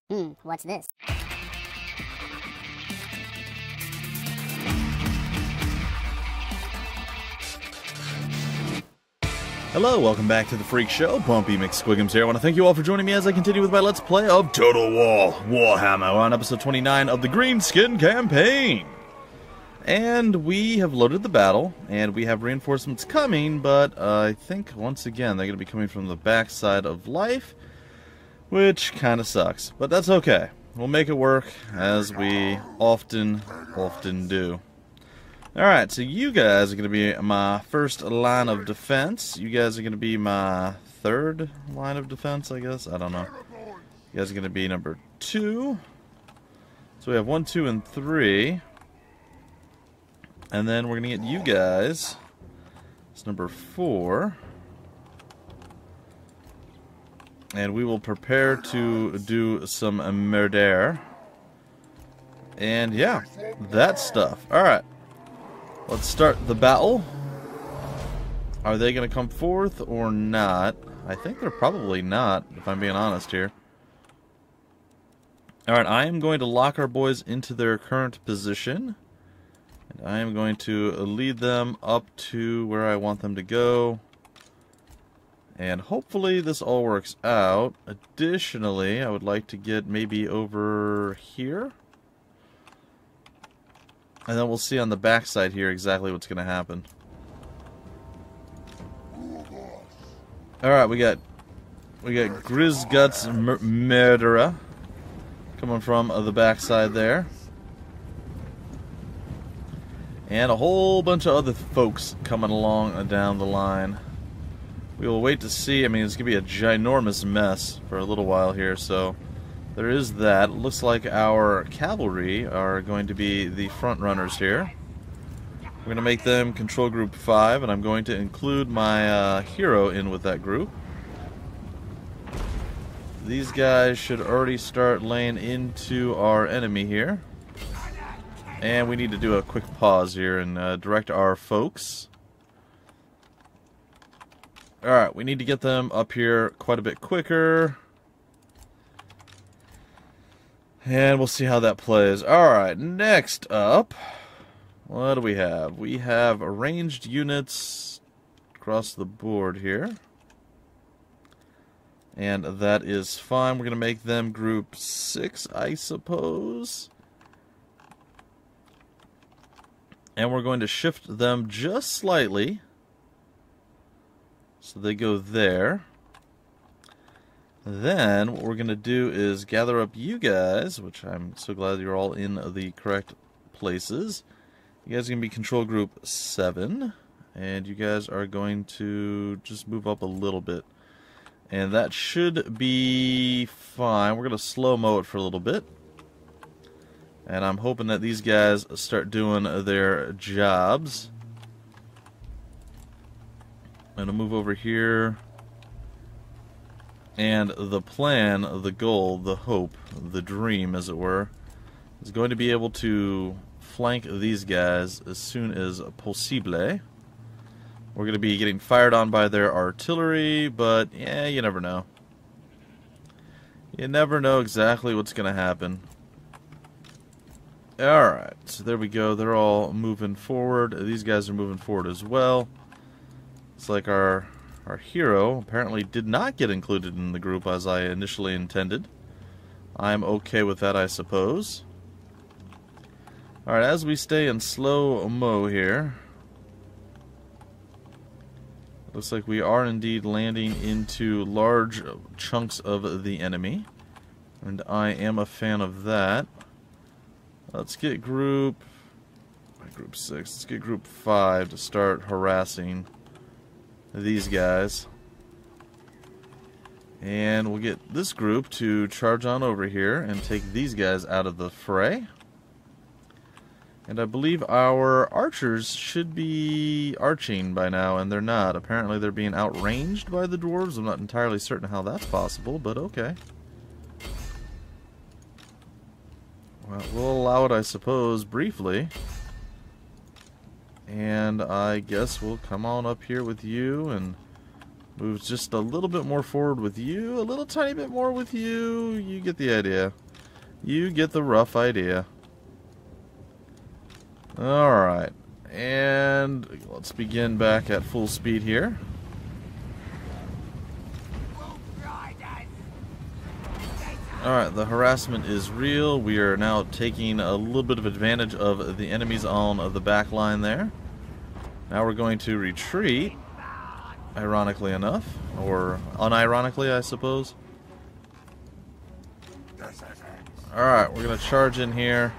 What's this? Hello, welcome back to the Freak Show. Bumpy McSquigums here. I want to thank you all for joining me as I continue with my Let's Play of Total War WARHAMMER. We're on episode 29 of the Greenskin campaign. And we have loaded the battle, and we have reinforcements coming, but I think, once again, they're going to be coming from the backside of life, which kind of sucks. But that's okay. We'll make it work, as we often do. Alright, so you guys are going to be my first line of defense. You guys are going to be my third line of defense, I guess. I don't know. You guys are going to be number 2. So we have 1, 2, and 3. And then we're going to get you guys. It's number 4. And we will prepare to do some murder. And yeah, that stuff. Alright. Let's start the battle. Are they going to come forth or not? I think they're probably not, if I'm being honest here. Alright, I am going to lock our boys into their current position. And I am going to lead them up to where I want them to go. And hopefully this all works out. Additionally, I would like to get maybe over here. And then we'll see on the backside here exactly what's going to happen. Alright, we got Grizgut's Murderer coming from the backside there. And a whole bunch of other folks coming along down the line. We will wait to see. I mean, it's going to be a ginormous mess for a little while here, so there is that. It looks like our cavalry are going to be the front runners here. We're going to make them control group 5, and I'm going to include my hero in with that group. These guys should already start laying into our enemy here. And we need to do a quick pause here and direct our folks. Alright, we need to get them up here quite a bit quicker. And we'll see how that plays. Alright, next up, what do we have? We have arranged units across the board here. And that is fine. We're going to make them group 6, I suppose. And we're going to shift them just slightly. So they go there. Then what we're going to do is gather up you guys, which I'm so glad you're all in the correct places. You guys are going to be control group 7, and you guys are going to just move up a little bit. And that should be fine. We're going to slow-mo it for a little bit. And I'm hoping that these guys start doing their jobs. I'm going to move over here. And the plan, the goal, the hope, the dream, as it were, is going to be able to flank these guys as soon as possible. We're going to be getting fired on by their artillery, but yeah, you never know. You never know exactly what's going to happen. Alright, so there we go. They're all moving forward. These guys are moving forward as well. It's like our hero apparently did not get included in the group as I initially intended. I'm okay with that, I suppose. Alright, as we stay in slow-mo here, looks like we are indeed landing into large chunks of the enemy. And I am a fan of that. Let's get group 6. Let's get group 5 to start harassing these guys. And we'll get this group to charge on over here and take these guys out of the fray. And I believe our archers should be arching by now, and they're not. Apparently they're being outranged by the dwarves. I'm not entirely certain how that's possible, but okay. Well, we'll allow it, I suppose, briefly. And I guess we'll come on up here with you and Move just a little bit more forward with you, a little tiny bit more with you. You get the idea. You get the rough idea. Alright, and let's begin back at full speed here. Alright, the harassment is real. We are now taking a little bit of advantage of the enemies on the back line there. Now we're going to retreat, ironically enough, or unironically, I suppose. Alright, we're going to charge in here.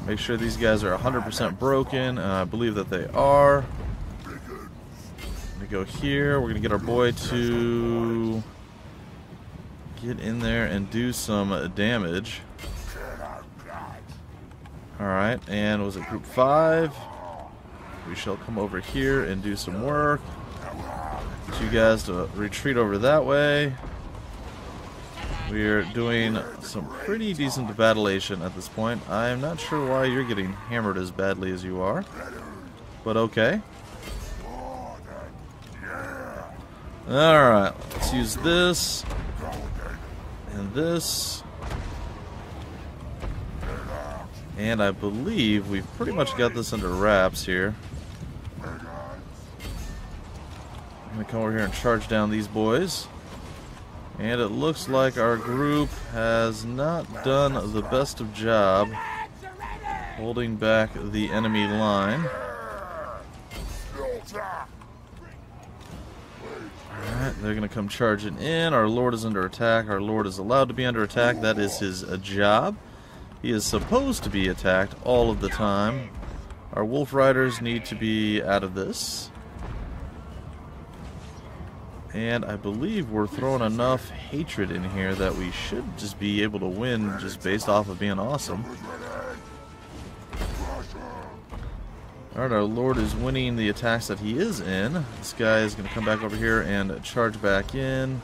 Make sure these guys are 100% broken, and I believe that they are. We're going to go here. We're going to get our boy to get in there and do some damage. Alright, and was it group 5? We shall come over here and do some work. Get you guys to retreat over that way. We are doing some pretty decent battlation at this point. I am not sure why you're getting hammered as badly as you are, but okay. Alright, let's use this and this. And I believe we've pretty much got this under wraps here. I'm going to come over here and charge down these boys. And it looks like our group has not done the best of job holding back the enemy line. Alright, they're going to come charging in. Our lord is under attack. Our lord is allowed to be under attack. That is his job. He is supposed to be attacked all of the time. Our wolf riders need to be out of this. And I believe we're throwing enough hatred in here that we should just be able to win just based off of being awesome. Alright, our lord is winning the attacks that he is in. This guy is going to come back over here and charge back in.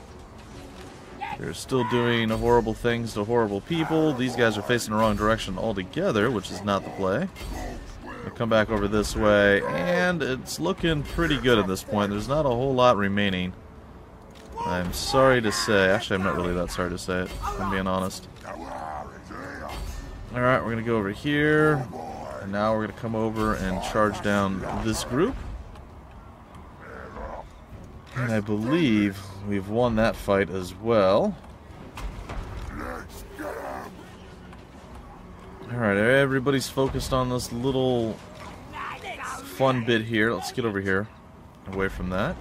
They're still doing horrible things to horrible people. These guys are facing the wrong direction altogether, which is not the play. We'll come back over this way, and it's looking pretty good at this point. There's not a whole lot remaining. I'm sorry to say. Actually, I'm not really that sorry to say it, if I'm being honest. Alright, we're going to go over here. And now we're going to come over and charge down this group. And I believe we've won that fight as well. Alright, everybody's focused on this little fun bit here. Let's get over here, away from that.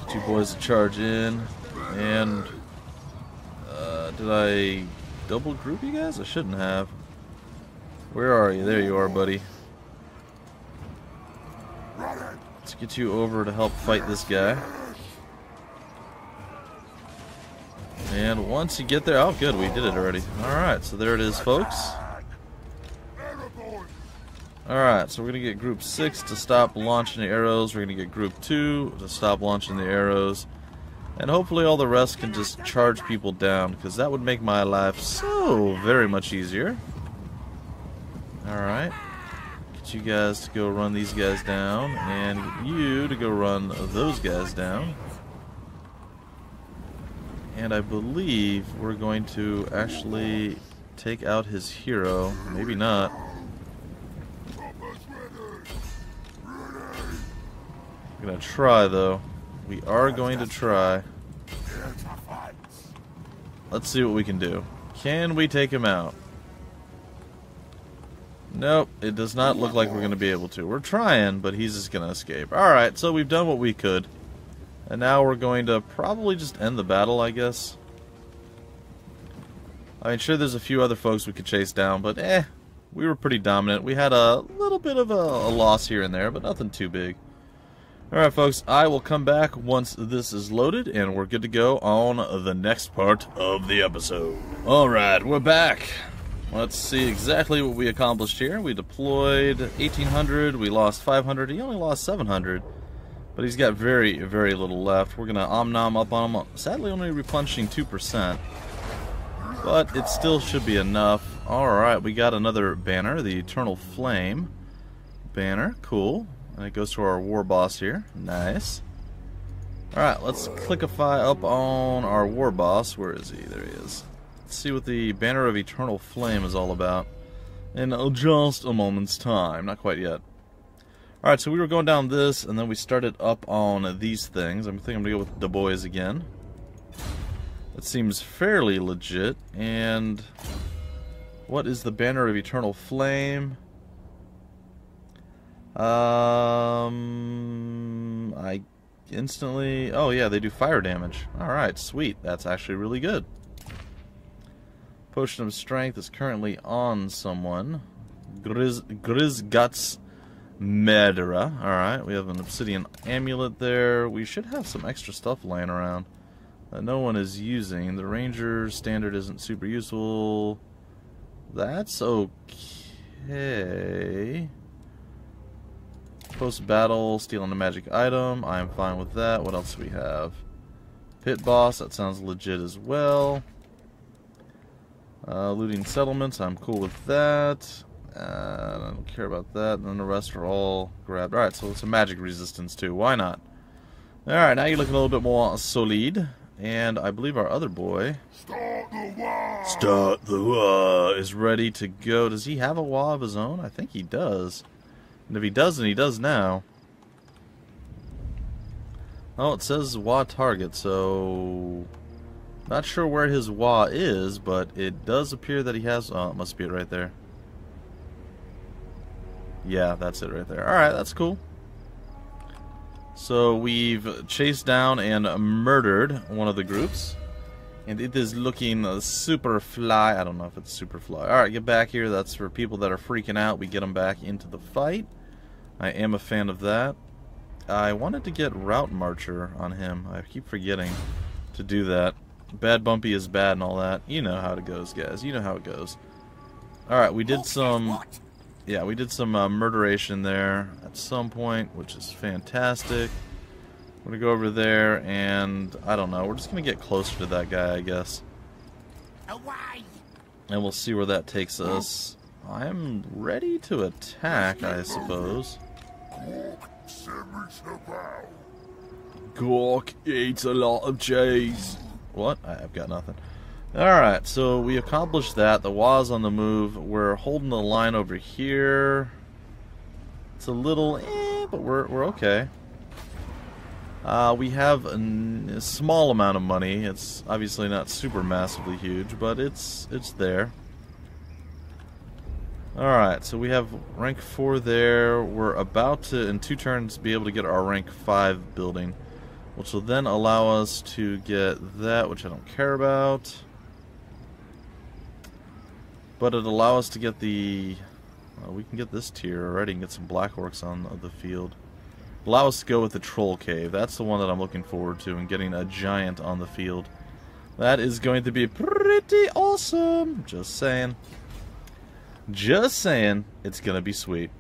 Two boys to charge in. And did I double group you guys? I shouldn't have. Where are you? There you are, buddy. Let's get you over to help fight this guy. And once you get there, oh good, we did it already. Alright, so there it is, folks. Alright, so we're going to get group 6 to stop launching the arrows. We're going to get group 2 to stop launching the arrows. And hopefully all the rest can just charge people down, because that would make my life so very much easier. Alright. Get you guys to go run these guys down, and get you to go run those guys down. And I believe we're going to actually take out his hero. Maybe not. We're going to try, though. We are going to try. Let's see what we can do. Can we take him out? Nope, it does not look like we're going to be able to. We're trying, but he's just going to escape. Alright, so we've done what we could. And now we're going to probably just end the battle, I guess. I mean, sure, there's a few other folks we could chase down, but we were pretty dominant. We had a little bit of a loss here and there, but nothing too big. Alright folks, I will come back once this is loaded and we're good to go on the next part of the episode. Alright, we're back. Let's see exactly what we accomplished here. We deployed 1,800, we lost 500, he only lost 700. But he's got very, very little left. We're going to om-nom up on him. Sadly only replenishing 2%. But it still should be enough. Alright, we got another banner, the Eternal Flame banner. Cool. And it goes to our war boss here. Nice. Alright, let's clickify up on our war boss. Where is he? There he is. Let's see what the Banner of Eternal Flame is all about in just a moment's time. Not quite yet. Alright, so we were going down this, and then we started up on these things. I think I'm going to go with the boys again. It seems fairly legit. And what is the Banner of Eternal Flame? I instantly... Oh, yeah, they do fire damage. Alright, sweet. That's actually really good. Potion of Strength is currently on someone. Grizguts Murderer. Alright, we have an obsidian amulet there. We should have some extra stuff laying around that no one is using. The Ranger standard isn't super useful. That's okay. Post-battle, stealing a magic item. I am fine with that. What else do we have? Pit boss, that sounds legit as well. Looting settlements, I'm cool with that. I don't care about that. And then the rest are all grabbed. Alright, so it's a magic resistance too. Why not? Alright, now you're looking a little bit more solid. And I believe our other boy, Start the War, is ready to go. Does he have a Wa of his own? I think he does. And if he doesn't, he does now. Oh, it says Wa target, so... Not sure where his Wa is, but it does appear that he has... Oh, it must be it right there. Yeah, that's it right there. Alright, that's cool. So we've chased down and murdered one of the groups. And it is looking super fly. I don't know if it's super fly. Alright, get back here. That's for people that are freaking out. We get them back into the fight. I am a fan of that. I wanted to get Route Marcher on him. I keep forgetting to do that. Bad Bumpy is bad and all that. You know how it goes, guys. You know how it goes. Alright, we did some... Yeah, we did some murderation there at some point, which is fantastic. We're going to go over there and, I don't know, we're just going to get closer to that guy, I guess. Away. And we'll see where that takes us. I'm ready to attack, I suppose. Gork eats a lot of cheese. What? I've got nothing. Alright, so we accomplished that. The Wa's on the move. We're holding the line over here. It's a little but we're okay. We have a small amount of money. It's obviously not super massively huge, but it's there. Alright, so we have rank 4 there. We're about to, in 2 turns, be able to get our rank 5 building, which will then allow us to get that, which I don't care about. But it'll allow us to get the... we can get this tier already and get some Black Orcs on the field. Allow us to go with the Troll Cave. That's the one that I'm looking forward to, and getting a giant on the field. That is going to be pretty awesome. Just saying. Just saying. It's going to be sweet.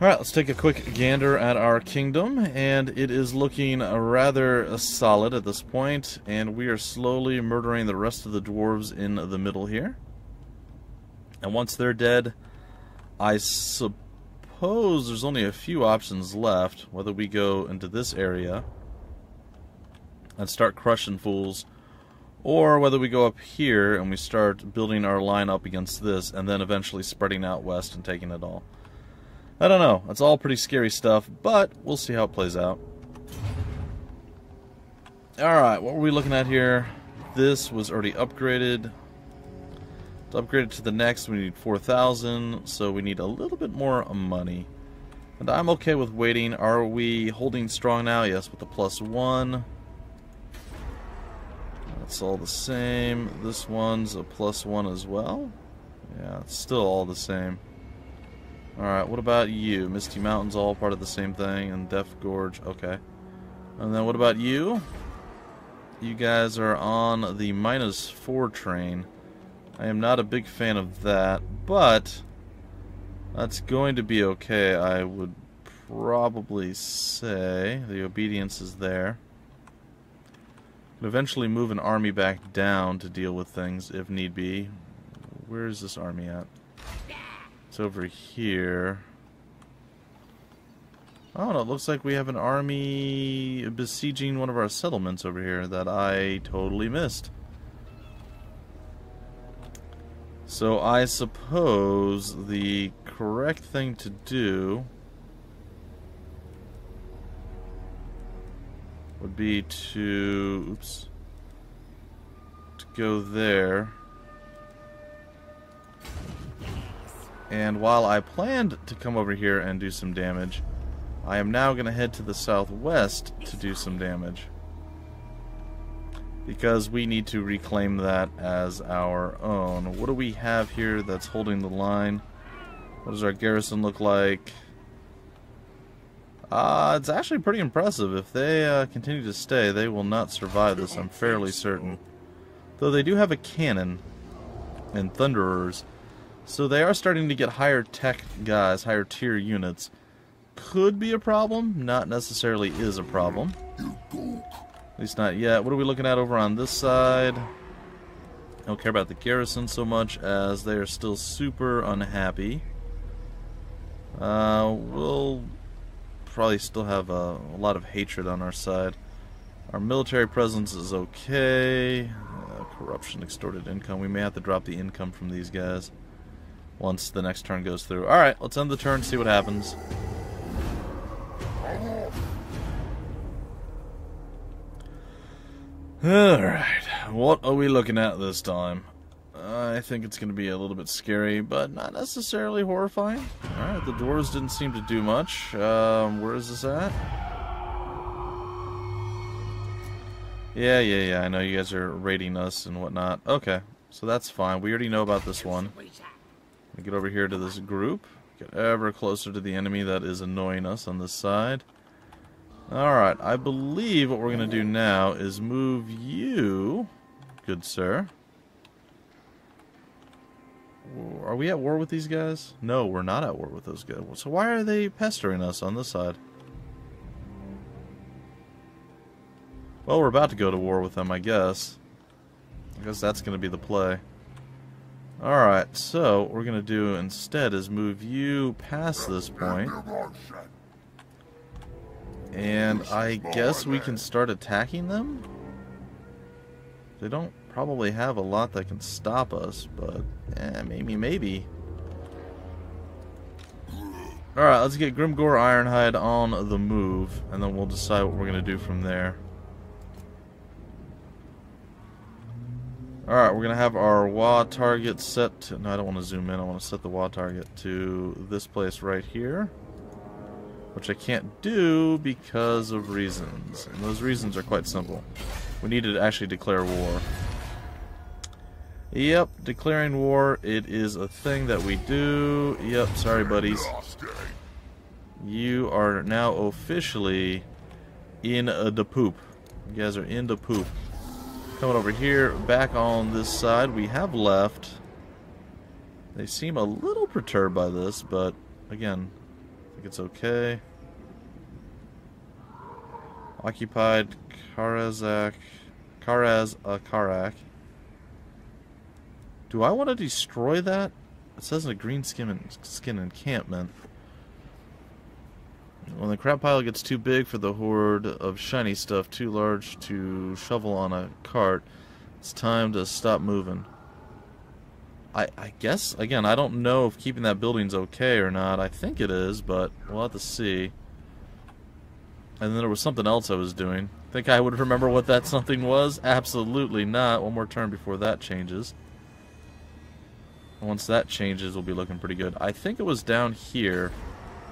Alright, let's take a quick gander at our kingdom, and it is looking rather solid at this point, and we are slowly murdering the rest of the dwarves in the middle here. And once they're dead, I suppose there's only a few options left, whether we go into this area and start crushing fools, or whether we go up here and we start building our line up against this, and then eventually spreading out west and taking it all. I don't know. It's all pretty scary stuff, but we'll see how it plays out. Alright, what were we looking at here? This was already upgraded. To upgrade it to the next, we need 4,000, so we need a little bit more money. And I'm okay with waiting. Are we holding strong now? Yes, with the +1. That's all the same. This one's a +1 as well. Yeah, it's still all the same. Alright, what about you? Misty Mountain's all part of the same thing, and Death Gorge, okay. And then what about you? You guys are on the -4 train. I am not a big fan of that, but that's going to be okay, I would probably say. The obedience is there. Could eventually move an army back down to deal with things if need be. Where is this army at? It's over here. Oh, no, it looks like we have an army besieging one of our settlements over here that I totally missed. So I suppose the correct thing to do would be to go there. And while I planned to come over here and do some damage, I am now going to head to the southwest to do some damage. Because we need to reclaim that as our own. What do we have here that's holding the line? What does our garrison look like? It's actually pretty impressive. If they continue to stay, they will not survive this, I'm fairly certain. Though they do have a cannon and thunderers. So they are starting to get higher tech guys, higher tier units. Could be a problem, not necessarily is a problem. At least not yet. What are we looking at over on this side? I don't care about the garrison so much as they are still super unhappy. We'll probably still have a lot of hatred on our side. Our military presence is okay. Corruption, extorted income. We may have to drop the income from these guys once the next turn goes through. Alright, let's end the turn, see what happens. Alright, what are we looking at this time? I think it's going to be a little bit scary, but not necessarily horrifying. Alright, the Dwarves didn't seem to do much. Where is this at? Yeah, I know you guys are raiding us and whatnot. Okay, so that's fine. We already know about this one. We get over here to this group. Get ever closer to the enemy that is annoying us on this side. Alright, I believe what we're going to do now is move you, good sir. Are we at war with these guys? No, we're not at war with those guys. So why are they pestering us on this side? Well, we're about to go to war with them, I guess. I guess that's going to be the play. Alright, so what we're going to do instead is move you past this point. And I guess we can start attacking them? They don't probably have a lot that can stop us, but maybe. Alright, let's get Grimgore Ironhide on the move, and then we'll decide what we're going to do from there. Alright, we're going to have our WA target set to... No, I don't want to zoom in. I want to set the WA target to this place right here. Which I can't do because of reasons. And those reasons are quite simple. We need to actually declare war. Yep, declaring war. It is a thing that we do. Yep, sorry buddies. You are now officially in the poop. You guys are in the poop. Coming over here, back on this side, we have left. They seem a little perturbed by this, but again, I think it's okay. Occupied Karak. Do I want to destroy that? It says in a Greenskin encampment. When the crap pile gets too big for the horde of shiny stuff, too large to shovel on a cart, it's time to stop moving. I guess, again, I don't know if keeping that building's okay or not. I think it is, but we'll have to see. And then there was something else I was doing. Think I would remember what that something was? Absolutely not. One more turn before that changes. Once that changes, we'll be looking pretty good. I think it was down here.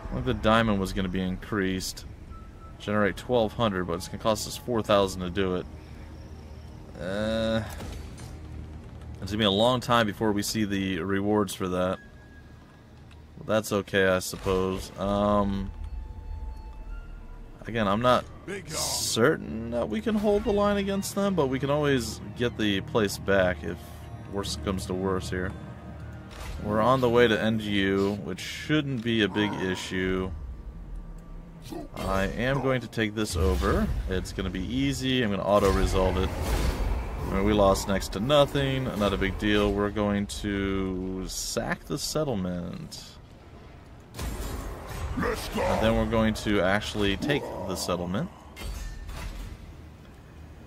I think the diamond was going to be increased. Generate 1,200, but it's going to cost us 4,000 to do it. It's going to be a long time before we see the rewards for that. But that's okay, I suppose. Again, I'm not certain that we can hold the line against them, but we can always get the place back if worse comes to worse here. We're on the way to NGU, which shouldn't be a big issue. I am going to take this over. It's going to be easy. I'm going to auto-resolve it. I mean, we lost next to nothing. Not a big deal. We're going to sack the settlement. And then we're going to actually take the settlement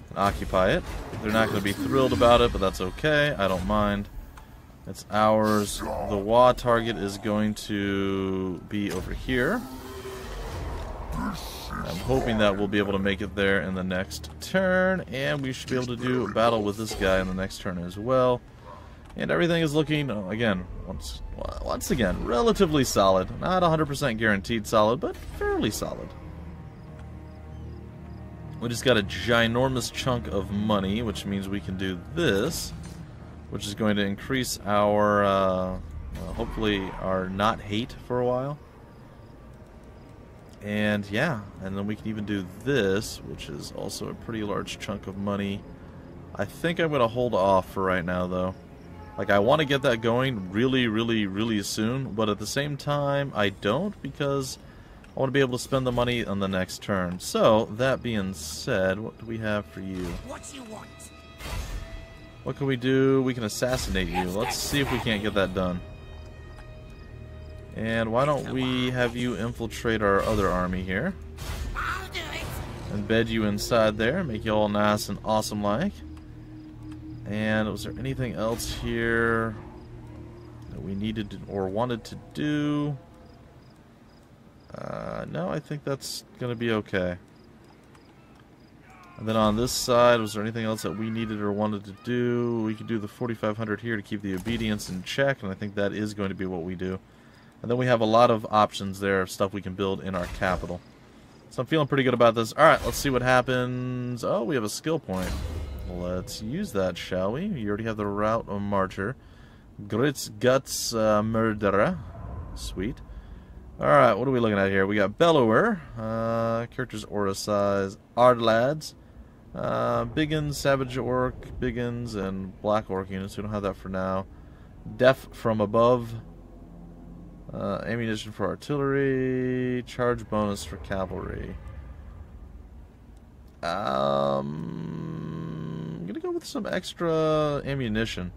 and occupy it. They're not going to be thrilled about it, but that's okay. I don't mind. It's ours. The WA target is going to be over here. I'm hoping that we'll be able to make it there in the next turn, and we should be able to do a battle with this guy in the next turn as well. And everything is looking, again, once again, relatively solid. Not 100% guaranteed solid, but fairly solid. We just got a ginormous chunk of money, which means we can do this, which is going to increase our, hopefully, our not hate for a while. And yeah, and then we can even do this, which is also a pretty large chunk of money. I think I'm going to hold off for right now, though. Like, I want to get that going really soon, but at the same time, I don't, because I want to be able to spend the money on the next turn. So, that being said, what do we have for you? What you want? What can we do? We can assassinate you. Let's see if we can't get that done. And why don't we have you infiltrate our other army here? I'll do it. Embed you inside there, make you all nice and awesome like. And was there anything else here that we needed to, or wanted to do? No, I think that's going to be okay. And then on this side, was there anything else that we needed or wanted to do? We could do the 4,500 here to keep the obedience in check, and I think that is going to be what we do. And then we have a lot of options there of stuff we can build in our capital. So I'm feeling pretty good about this. Alright, let's see what happens. Oh, we have a skill point. Let's use that, shall we? You already have the route of marcher. Grits Guts Murderer. Sweet. Alright, what are we looking at here? We got Bellower. Character's aura size. Ardlads. Biggins, Savage Orc, Biggins, and Black Orc units. We don't have that for now. Deaf from above. Ammunition for artillery. Charge bonus for cavalry. I'm gonna go with some extra ammunition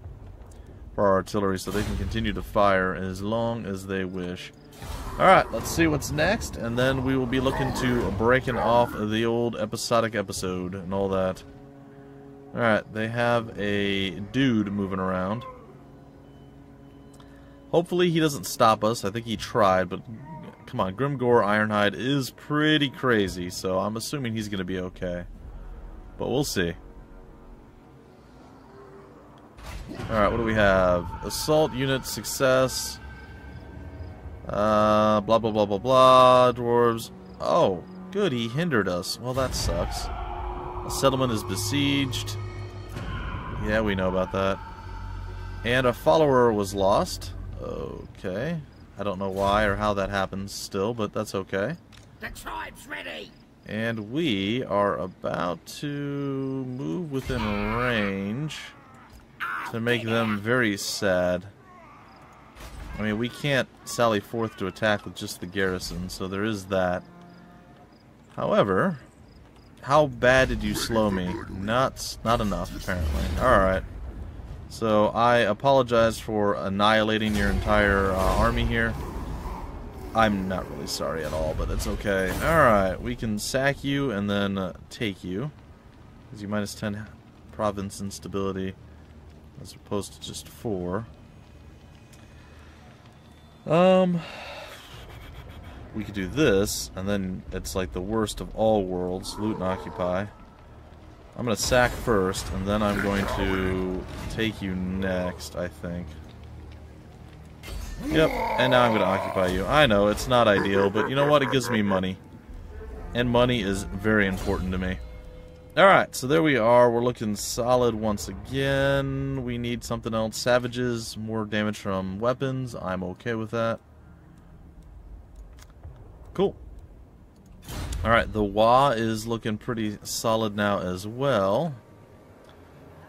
for our artillery so they can continue to fire as long as they wish. Alright, let's see what's next, and then we will be looking to breaking off the old episodic episode and all that. Alright, they have a dude moving around. Hopefully he doesn't stop us. I think he tried, but come on, Grimgore Ironhide is pretty crazy, so I'm assuming he's going to be okay. But we'll see. Alright, what do we have? Assault unit success. Blah, blah, blah, blah, blah. Dwarves. Oh, good, he hindered us. Well, that sucks. A settlement is besieged. Yeah, we know about that. And a follower was lost. Okay. I don't know why or how that happens still, but that's okay. The tribe's ready. And we are about to move within range to make them very sad. I mean, we can't sally forth to attack with just the garrison, so there is that. However, how bad did you slow me? Not enough, apparently. Alright. So, I apologize for annihilating your entire army here. I'm not really sorry at all, but it's okay. Alright, we can sack you and then take you. Because you minus 10 province instability as opposed to just 4. We could do this, and then it's like the worst of all worlds, loot and occupy. I'm going to sack first, and then I'm going to take you next, I think. Yep, and now I'm going to occupy you. I know, it's not ideal, but you know what? It gives me money. And money is very important to me. Alright, so there we are. We're looking solid once again. We need something else. Savages, more damage from weapons. I'm okay with that. Cool. Alright, the WA is looking pretty solid now as well.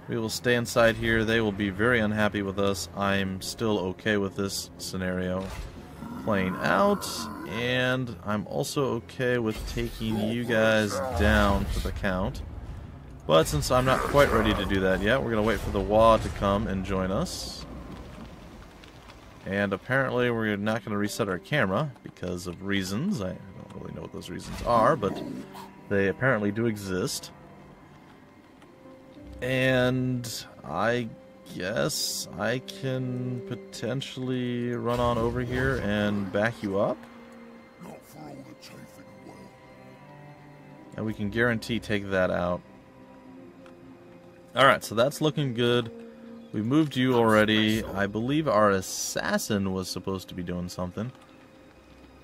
We will stay inside here. They will be very unhappy with us. I'm still okay with this scenario playing out. And I'm also okay with taking you guys down for the count. But since I'm not quite ready to do that yet, we're going to wait for the WA to come and join us. And apparently we're not going to reset our camera because of reasons. I don't really know what those reasons are, but they apparently do exist. And I guess I can potentially run on over here and back you up. Not for all the chafing well. And we can guarantee take that out. Alright, so that's looking good. We moved you already. I believe our assassin was supposed to be doing something.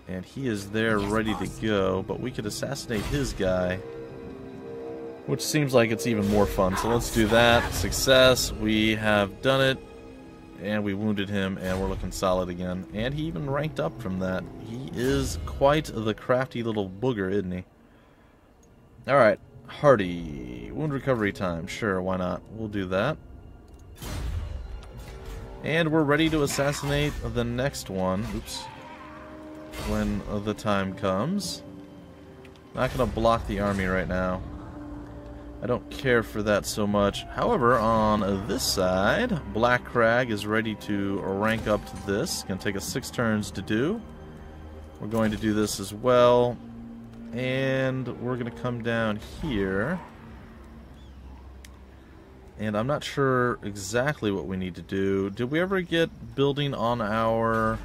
And he is there ready to go, but we could assassinate his guy, which seems like it's even more fun. So let's do that. Success. We have done it. And we wounded him, and we're looking solid again. And he even ranked up from that. He is quite the crafty little booger, isn't he? Alright. Hardy. Wound recovery time. Sure, why not? We'll do that. And we're ready to assassinate the next one. Oops. When the time comes. Not going to block the army right now. I don't care for that so much. However, on this side, Black Crag is ready to rank up to this. Going to take us 6 turns to do. We're going to do this as well. And we're going to come down here. And I'm not sure exactly what we need to do. Did we ever get building on our...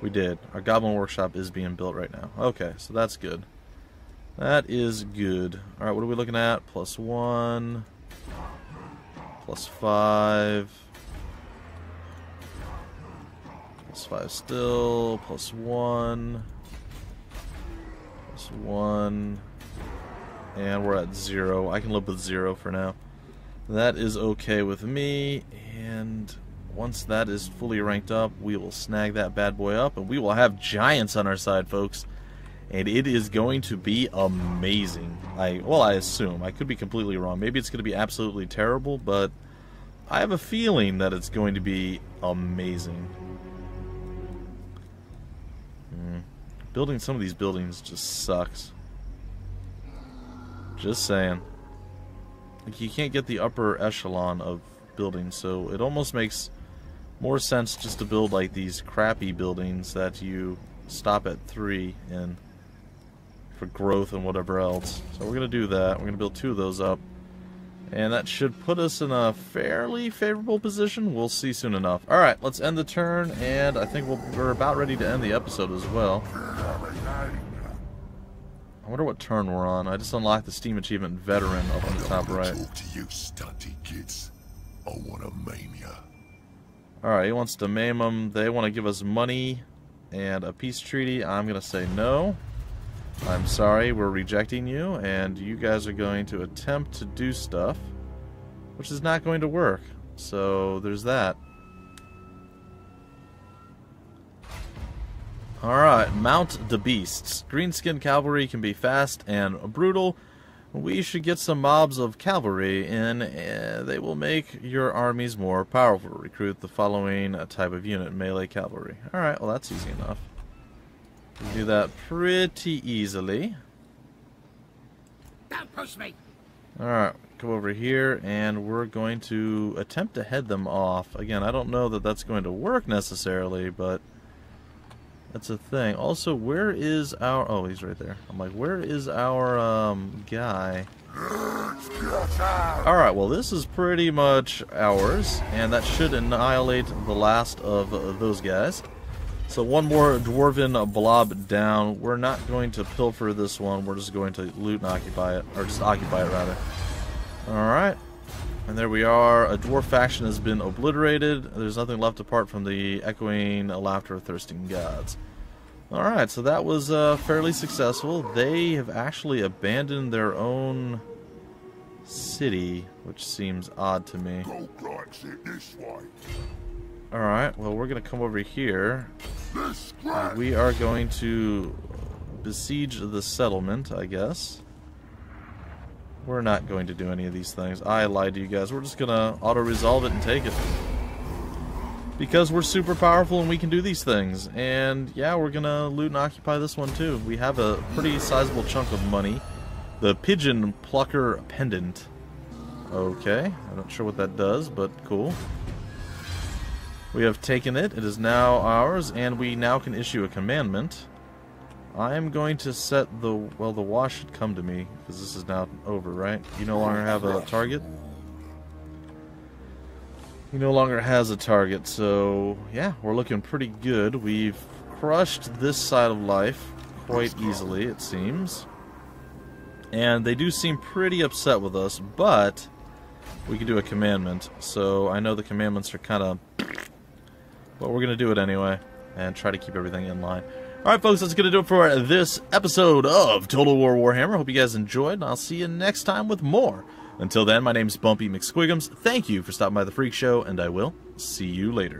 We did. Our Goblin Workshop is being built right now. Okay, so that's good. That is good. Alright, what are we looking at? +1. +5. +5 still. +1. +1. And we're at 0. I can live with 0 for now. That is okay with me, and once that is fully ranked up, we will snag that bad boy up, and we will have giants on our side, folks. And it is going to be amazing. Well, I assume. I could be completely wrong. Maybe it's going to be absolutely terrible, but I have a feeling that it's going to be amazing. Building some of these buildings just sucks. Just saying. Like, you can't get the upper echelon of buildings, so it almost makes more sense just to build like these crappy buildings that you stop at 3 in for growth and whatever else. So we're going to do that. We're going to build 2 of those up, and that should put us in a fairly favorable position. We'll see soon enough. Alright, let's end the turn, and I think we're about ready to end the episode as well. I wonder what turn we're on. I just unlocked the Steam achievement Veteran up on the top right. Talk to you, stunty kids. I want to maim ya. Alright, he wants to maim them. They want to give us money and a peace treaty. I'm going to say no. I'm sorry, we're rejecting you, and you guys are going to attempt to do stuff, which is not going to work. So, there's that. Alright, mount the beasts. Greenskin cavalry can be fast and brutal. We should get some mobs of cavalry in. They will make your armies more powerful. Recruit the following type of unit: melee cavalry. Alright, well that's easy enough. We do that pretty easily. Don't push me. Alright, come over here and we're going to attempt to head them off. Again, I don't know that that's going to work necessarily, but that's a thing. Also, where is our... Oh, he's right there. I'm like, where is our guy? Alright, well this is pretty much ours, and that should annihilate the last of those guys. So one more dwarven blob down. We're not going to pilfer this one, we're just going to loot and occupy it. Or just occupy it, rather. Alright. And there we are. A dwarf faction has been obliterated. There's nothing left apart from the echoing laughter of thirsting gods. Alright, so that was fairly successful. They have actually abandoned their own city, which seems odd to me. Alright, well we're going to come over here. We are going to besiege the settlement, I guess. We're not going to do any of these things. I lied to you guys. We're just going to auto-resolve it and take it. Because we're super powerful and we can do these things. And yeah, we're going to loot and occupy this one too. We have a pretty sizable chunk of money. The Pigeon Plucker Pendant. Okay, I'm not sure what that does, but cool. We have taken it. It is now ours, and we now can issue a commandment. I am going to set the... Well, the wash should come to me, because this is now over, right? You no longer have a target? He no longer has a target, so... Yeah, we're looking pretty good. We've crushed this side of life quite easily, it seems. And they do seem pretty upset with us, but... we can do a commandment. So, I know the commandments are kind of... but we're going to do it anyway, and try to keep everything in line. Alright folks, that's going to do it for this episode of Total War Warhammer. Hope you guys enjoyed, and I'll see you next time with more. Until then, my name's Bumpy McSquigums. Thank you for stopping by the Freak Show, and I will see you later.